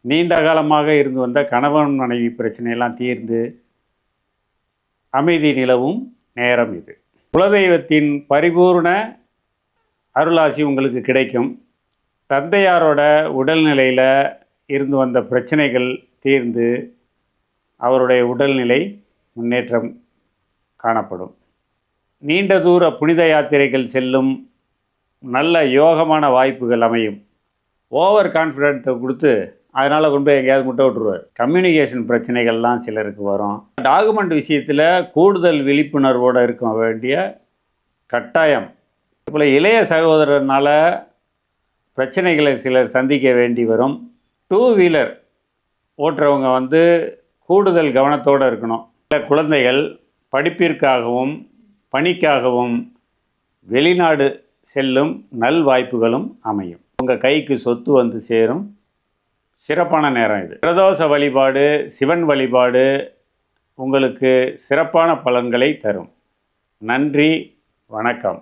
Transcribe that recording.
நீண்ட காலமாக இருந்து வந்த கணவன் மனைவி பிரச்சனையெல்லாம் தீர்ந்து அமைதி நிலவும் நேரம் இது. குலதெய்வத்தின் பரிபூர்ண அருளாசி உங்களுக்கு கிடைக்கும். தந்தையாரோட உடல்நிலையில் இருந்து வந்த பிரச்சனைகள் தீர்ந்து அவருடைய உடல்நிலை முன்னேற்றம் காணப்படும். நீண்ட தூர புனித யாத்திரைகள் செல்லும் நல்ல யோகமான வாய்ப்புகள் அமையும். ஓவர் கான்ஃபிடென்ட்டை கொடுத்து அதனால் கொண்டு போய் எங்கேயாவது முட்டை விட்டுருவார். கம்யூனிகேஷன் பிரச்சனைகள்லாம் சிலருக்கு வரும். டாக்குமெண்ட் விஷயத்தில் கூடுதல் விழிப்புணர்வோடு இருக்க வேண்டிய கட்டாயம். இப்போ இளைய சகோதரனால் பிரச்சனைகளை சிலர் சந்திக்க வேண்டி வரும். 2 வீலர் ஓட்டுறவங்க கூடுதல் கவனத்தோடு இருக்கணும். குழந்தைகள் படிப்பிற்காகவும் பணிக்காகவும் வெளிநாடு செல்லும் நல் வாய்ப்புகளும் அமையும். உங்கள் கைக்கு சொத்து வந்து சேரும் சிறப்பான நேரம் இது. பிரதோஷ வழிபாடு, சிவன் வழிபாடு உங்களுக்கு சிறப்பான பலன்களை தரும். நன்றி, வணக்கம்.